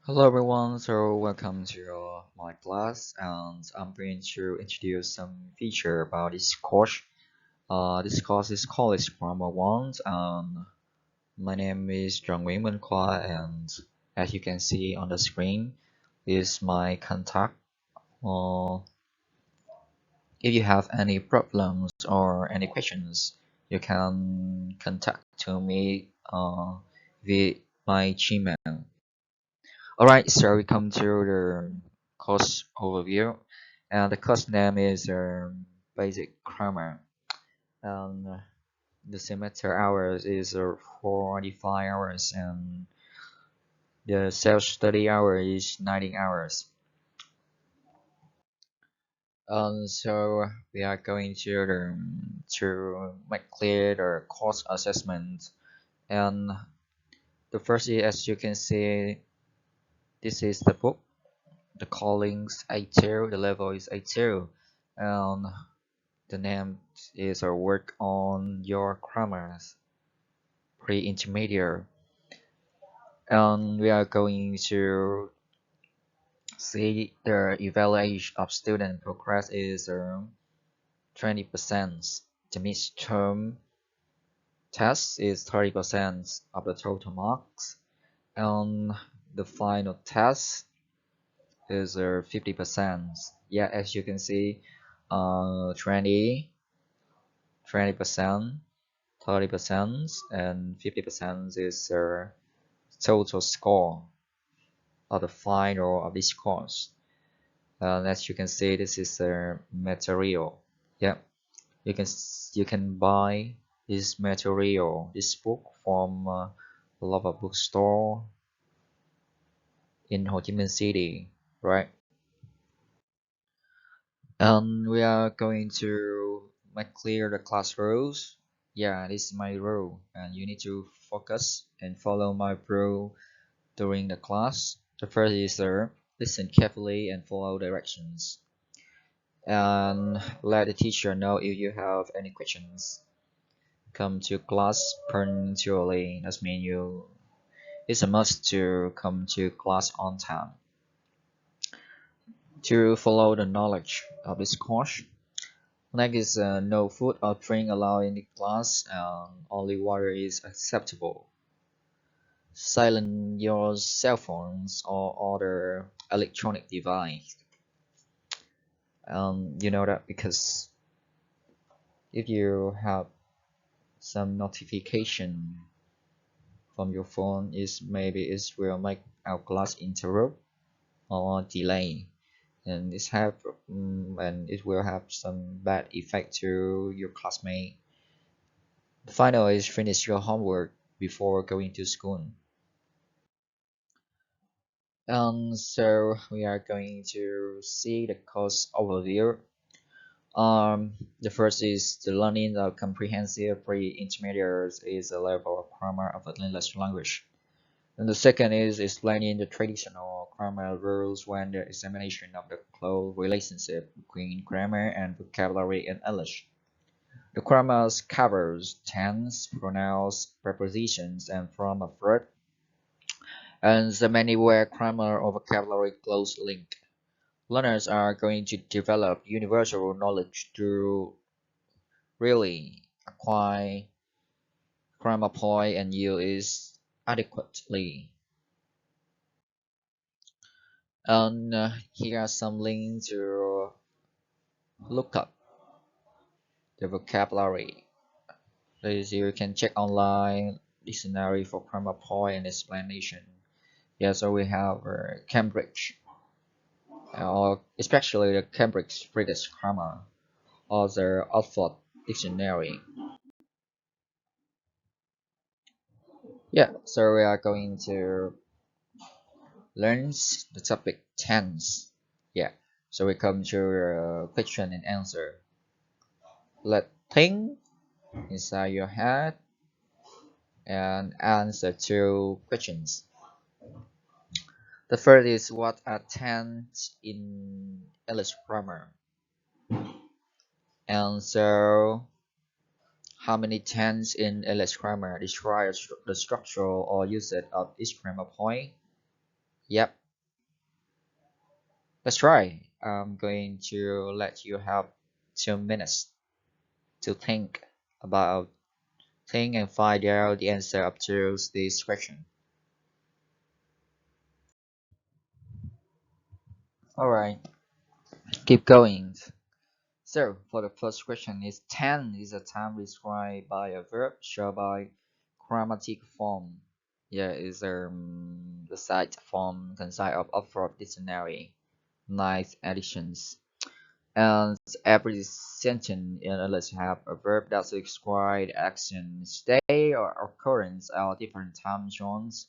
Hello everyone, so welcome to my class, and I'm going to introduce some feature about this course. This course is called Grammar 1, and my name is Trong, and as you can see on the screen is my contact. Uh, if you have any problems or any questions, you can contact to me via my Gmail. Alright, so we come to the course overview, and the course name is Basic Grammar, and the semester hours is 45 hours, and the self-study hour is 19 hours. So we are going to make clear the course assessment, and the first is, as you can see, this is the book. The callings A2, the level is A2, and the name is a work on your grammars, pre-intermediate, and we are going to see the evaluation of student progress is 20%. The midterm test is 30% of the total marks, and the final test is 50%. Yeah, as you can see, 20%, 30%, and 50% is total score of the final of this course. As you can see, this is the material. Yeah, you can buy this material, this book from a local bookstore in Ho Chi Minh City, right? And we are going to make clear the class rules. Yeah, this is my rule, and you need to focus and follow my rule during the class. The first is listen carefully and follow directions, and let the teacher know if you have any questions. Come to class punctually. That means it's a must to come to class on time. To follow the knowledge of this course. Next is no food or drink allowed in the class, and only water is acceptable. Silence your cell phones or other electronic device. You know that because if you have some notification from your phone, is maybe it will make our class interrupt or delay, and and it will have some bad effect to your classmate. The final is finish your homework before going to school. So we are going to see the course overview. The first is the learning of comprehensive pre-intermediate is a level of grammar of the English language. And the second is explaining the traditional grammar rules when the examination of the close relationship between grammar and vocabulary in English. The grammar covers tense, pronouns, prepositions, and form of verb, and the many where grammar or vocabulary close linked. Learners are going to develop universal knowledge to really acquire grammar point and use it adequately. And here are some links to look up the vocabulary. This you can check online dictionary for grammar point and explanation. Yeah, so we have Cambridge, or especially the Cambridge British Grammar, or the Oxford Dictionary. Yeah, so we are going to learn the topic tense. Yeah, so we come to question and answer. Let think inside your head and answer two questions. The first is what are tense in English grammar? And so how many tense in English grammar describe the structure or usage of each grammar point? Yep, Let's try. I'm going to let you have 2 minutes to think and find out the answer up to this question. Alright, keep going. So for the first question is 10 is a time described by a verb shown by grammatic form. Yeah, is the site form consist of Oxford Dictionary, nice editions. And every sentence in English have a verb that describes action, state, or occurrence at different time zones.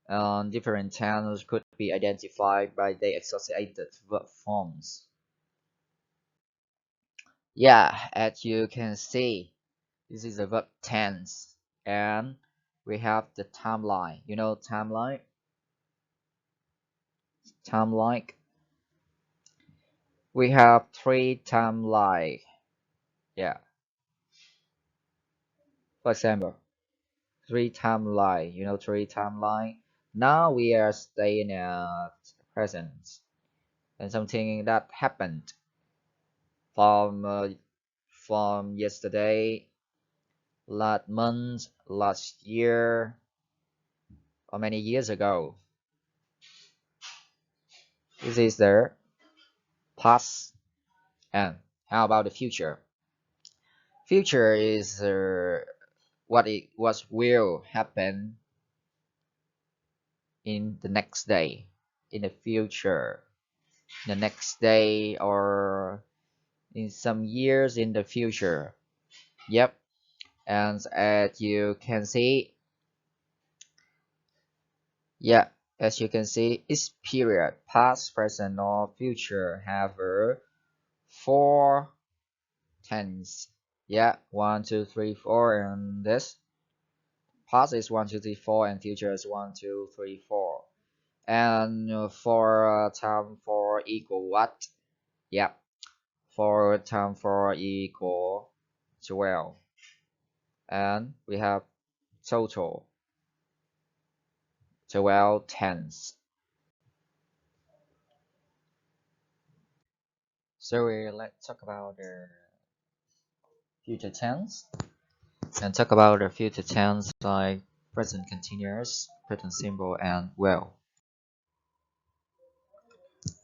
And different tenses could be identified by their associated verb forms. Yeah, as you can see, this is a verb tense, and we have the timeline. You know timeline? Timeline. We have three timeline. Yeah. For example, three timeline. You know three timeline. Now we are staying at present, and something that happened from from yesterday, last month, last year, or many years ago. This is the past. And how about the future? Future is what will happen in the next day, in the future, the next day, or in some years in the future. Yep. And as you can see, yeah, as you can see, each period, past, present, or future, have a four tense. Yeah, one, two, three, four, and this past is one, two, three, four, and future is one, two, three, four. And for time for equal what? Yeah, for time for equal 12. And we have total 12 tenths. So let's talk about the future tense and talk about the future tense like present continuous, present simple, and well.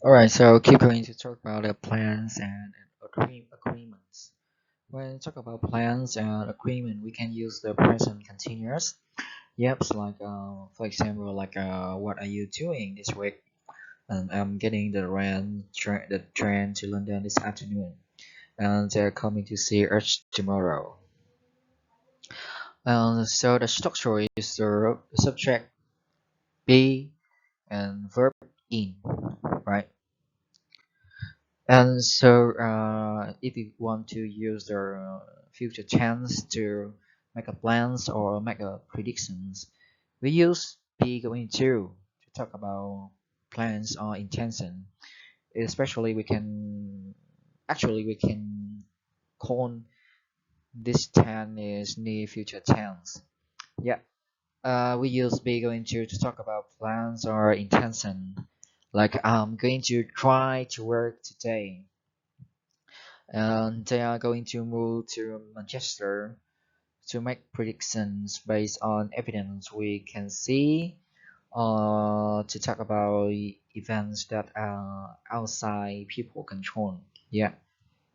Alright, so keep going to talk about the plans and agreements. When we talk about plans and agreement, we can use the present continuous. Yep, so like for example, like what are you doing this week? And I'm getting the train to London this afternoon, and they're coming to see us tomorrow. And so the structure is the subject be and verb in, right? And so if you want to use the future tense to make a plans or make a predictions, we use be going to talk about plans or intention. Especially we can call this tense is near future tense. Yeah. We use be going to talk about plans or intention. Like I'm going to try to work today, and they are going to move to Manchester to make predictions based on evidence we can see, to talk about events that are outside people control. Yeah,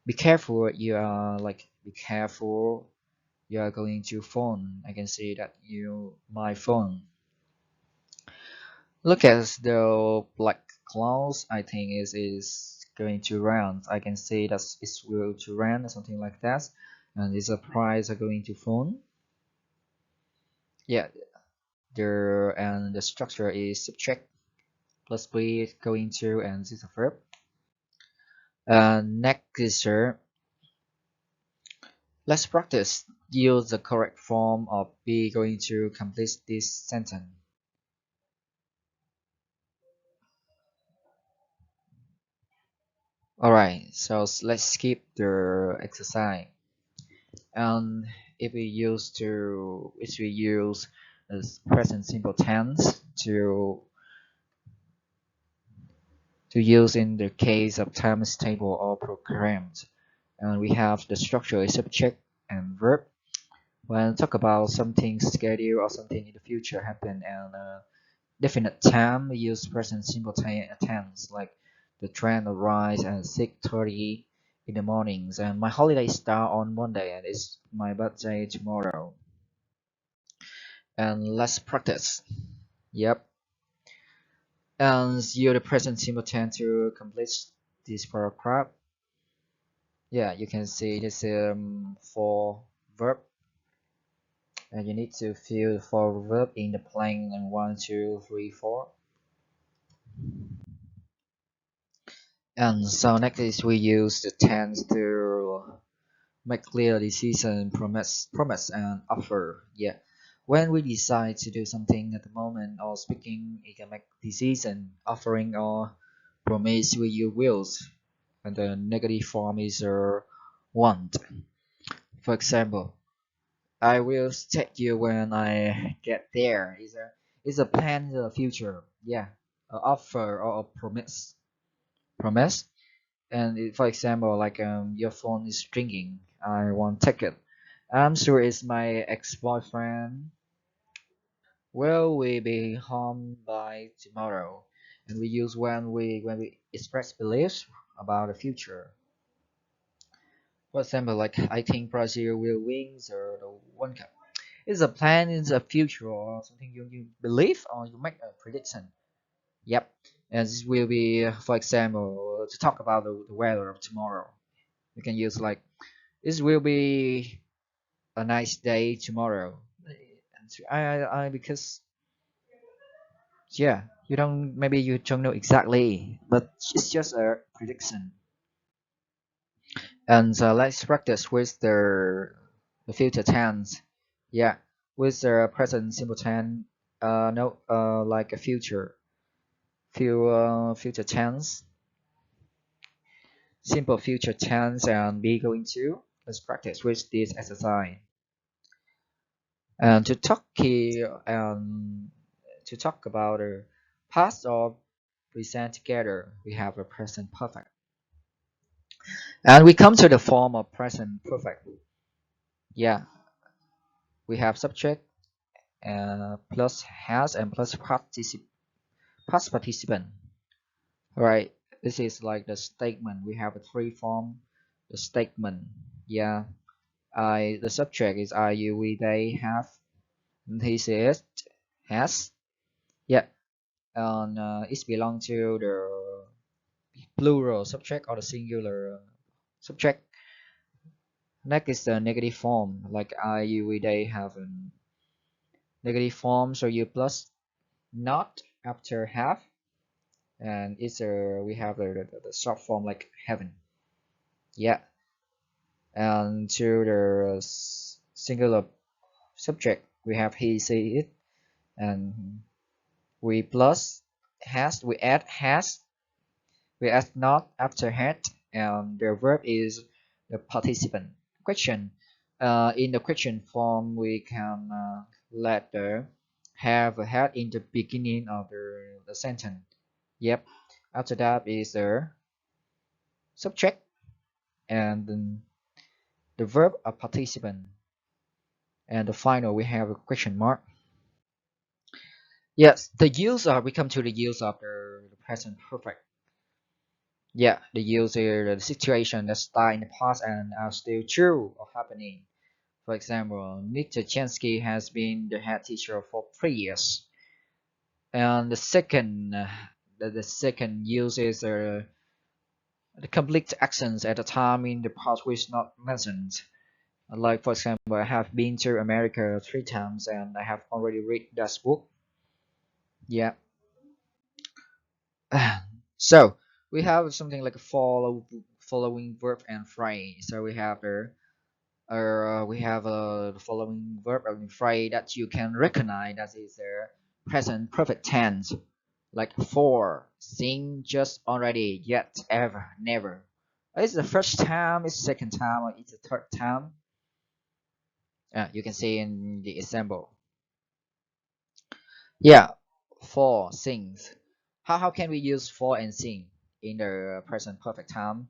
be careful. Be careful. You are going to phone. I can see that you my phone. Look at the black clouds. I think is going to rain. I can see that it's will to rain or something like that. And this price are going to phone. Yeah, the structure is subject plus be going to and this is a verb. Next is let's practice. Use the correct form of be going to complete this sentence. Alright, so let's skip the exercise. And if we use the present simple tense to use in the case of times table or programs. And we have the structure is subject and verb. When talk about something scheduled or something in the future happen and definite time, we use present simple tense like the train arrives at 6:30 in the mornings and my holiday start on Monday and it's my birthday tomorrow. And let's practice. Yep. And use the present simple tense to complete this paragraph. Yeah, you can see this for verb, and you need to fill for verb in the blank and 1, 2, 3, 4. And so next is we use the tense to make clear decision, promise and offer. Yeah, when we decide to do something at the moment or speaking, you can make decision, offering or promise with your wills. And the negative form is want. For example, I will take you when I get there. Is a plan in the future. Yeah, a offer or a promise. Promise. And for example, like your phone is ringing. I want take it. I'm sure it's my ex-boyfriend. Will we be home by tomorrow? And we use when we express beliefs about the future. For example, like I think Brazil will win the World Cup. It's a plan in the future or something you believe or you make a prediction. Yep. And this will be, for example, to talk about the weather of tomorrow. You can use like, this will be a nice day tomorrow. Because, yeah, maybe you don't know exactly, but it's just a prediction. And let's practice with the future tense. Yeah, with the present simple tense. No, like a future tense, simple future tense, and be going to. Let's practice with this exercise. And to talk about the past or present together, we have a present perfect. And we come to the form of present perfect. Yeah, we have subject plus has and plus past participant. Right. This is like the statement. We have a three form. The statement. Yeah. The subject is I, you, we, they, have. And he says has. Yeah. And it belongs to the plural subject or the singular subject. Next is the negative form. Like I, you, we, they have a negative form. So you plus not after have. And we have the short form like heaven. Yeah. And to the singular subject we have he, she, it, and we plus has, we add not after had, and the verb is the participant. Question. In the question form we can let the have a had in the beginning of the sentence. Yep. After that is the subject and then the verb a participant, and the final we have a question mark. Yes, the use of we come to the use of the present perfect. Yeah, the use is the situation that start in the past and are still true or happening. For example, Mr. Chensky has been the head teacher for 3 years. And the second use is the complete actions at a time in the past which not mentioned. Like for example, I have been to America 3 times and I have already read that book. Yeah. So we have something like a following verb and phrase. So we have the following verb and phrase that you can recognize that is the present perfect tense. Like for, sing, just, already, yet, ever, never. It's the first time, it's the second time, or it's the third time. You can see in the example. Yeah, for, sings. How can we use for and sing? in the present perfect time.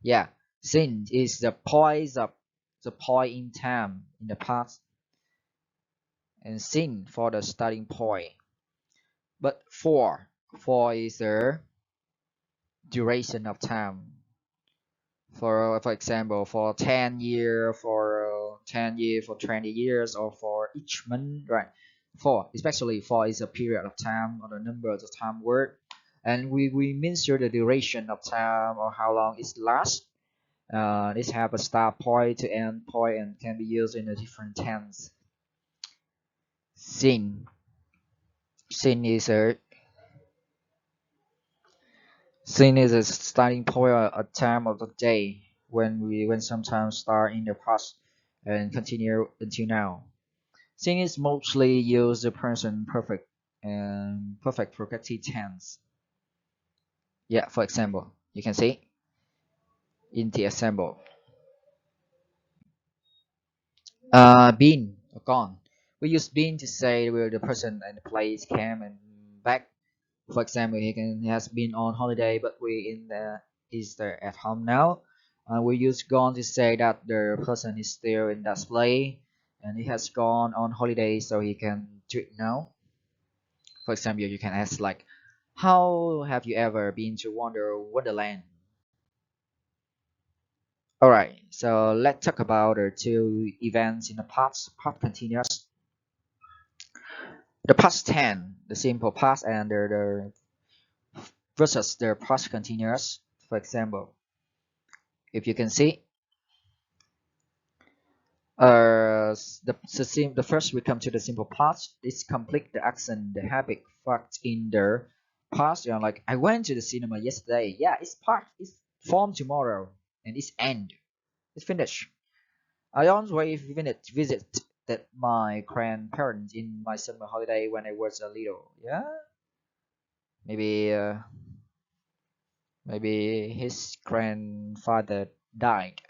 Yeah, since is the point in time in the past, and sin for the starting point. But for is the duration of time. For example, for 10 year, for 10 year, for 20 years, or for each month, right? For especially for is a period of time or the number of time word, and we measure the duration of time or how long it lasts. This have a start point to end point and can be used in a different tense. Sin sin is a Sin is a starting point or a time of the day when sometimes start in the past and continue until now. Sin is mostly used the present perfect and perfect progressive tense. Yeah, for example, you can see in the example, been or gone. We use been to say where the person and the place came and back. For example, he has been on holiday, but we in the is there at home now. We use gone to say that the person is still in that place and he has gone on holiday, so he can do it now. For example, you can ask like, "How have you ever been to Wonderland?" All right, so let's talk about the two events in the past continuous. The past tense, the simple past, and the versus the past continuous. For example, if you can see, the first we come to the simple past. It's complete the action, the habit, fact in the past. You know, like I went to the cinema yesterday. Yeah, it's part. It's form tomorrow, and it's end. It's finished. I always visited my grandparents in my summer holiday when I was a little. Yeah, maybe maybe his grandfather died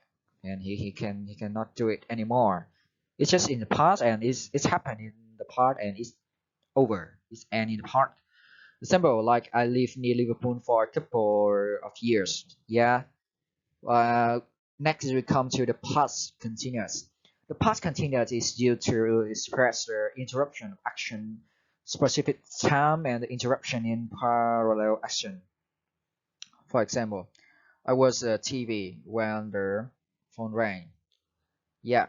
and he cannot do it anymore. It's just in the past and it's happened in the past and it's over. It's end in the past. Example, like I lived near Liverpool for a couple of years. Yeah. uh, Next we come to the past continuous. The past continuous is due to express the interruption of action specific time and the interruption in parallel action. For example, I was TV when the phone rang. Yeah,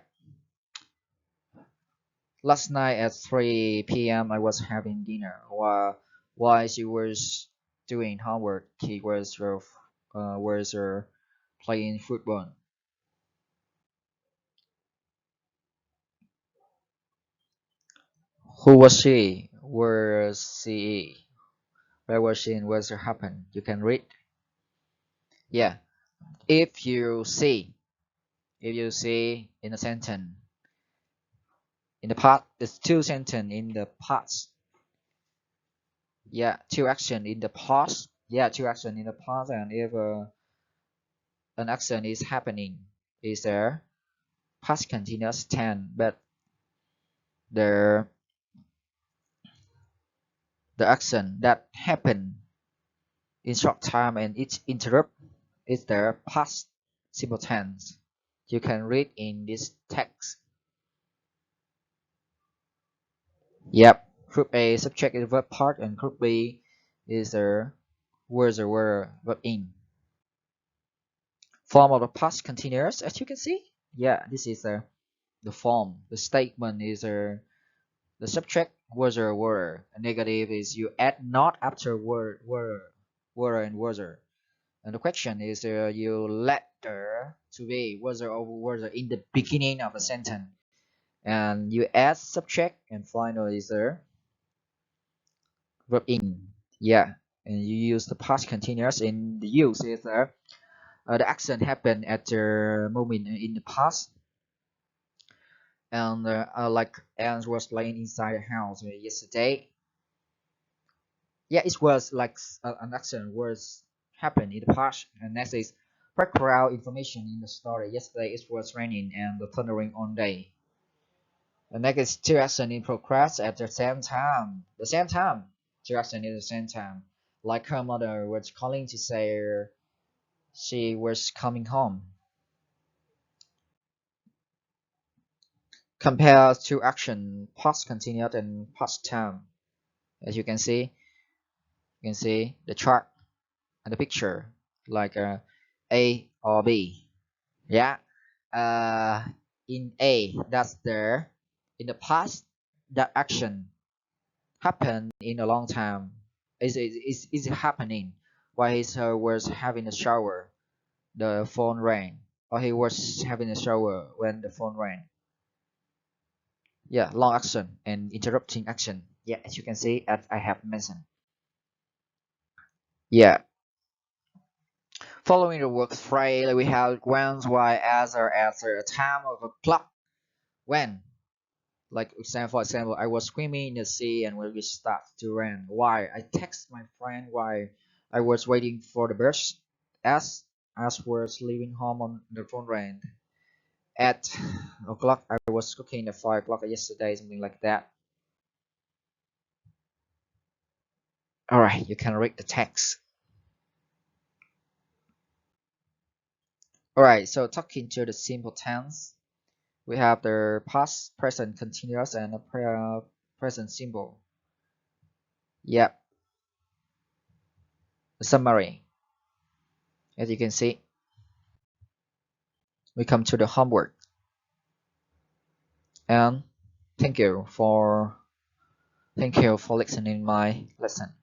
last night at 3 p.m. I was having dinner while she was doing homework. He was playing football. Who was she? Where she? Where was she? And what's happened? You can read. Yeah. If you see, if you see in a sentence in the past, there's two sentence in the past. Yeah, two action in the past. Yeah, two action in the past, and if an action is happening, is there past continuous tense, but the the action that happened in short time and it interrupt is the past simple tense. You can read in this text. Yep. Group A subject is verb part and group B is the words or were verb in. Form of the past continuous, as you can see. Yeah, this is the form. The statement is the subject was or were. A negative is you add not after were and was. And the question is you let there to be was or was in the beginning of a sentence. And you add subject and finally is the verb in. Yeah. And you use the past continuous in the use is the action happened at the moment in the past, and like Anne was playing inside the house yesterday. Yeah, it was like an action was happened in the past. And next is background information in the story. Yesterday it was raining and the thundering all day. The next is two action in progress at the same time. The same time. Two action at the same time. like her mother was calling to say she was coming home. Compared to action, past continuous and past time. As you can see the chart and the picture, like A or B. Yeah. Uh, in A, that's there. In the past, that action happened in a long time. Is happening while he was having a shower. The phone rang, or he was having a shower when the phone rang. Yeah, long action and interrupting action. Yeah, as you can see, as I have mentioned. Yeah, following the work phrase, we have when's why answer after a time of a clock. When, like for example, I was swimming in the sea and when we start to rain. Why? I text my friend why I was waiting for the bus. As as was leaving home on the phone rang. At o'clock, I was cooking at 5 o'clock yesterday, something like that. All right, you can read the text. All right, so talking to the simple tense, we have the past, present continuous, and the present simple. Yep, the summary. As you can see, we come to the homework. And thank you for listening my lesson.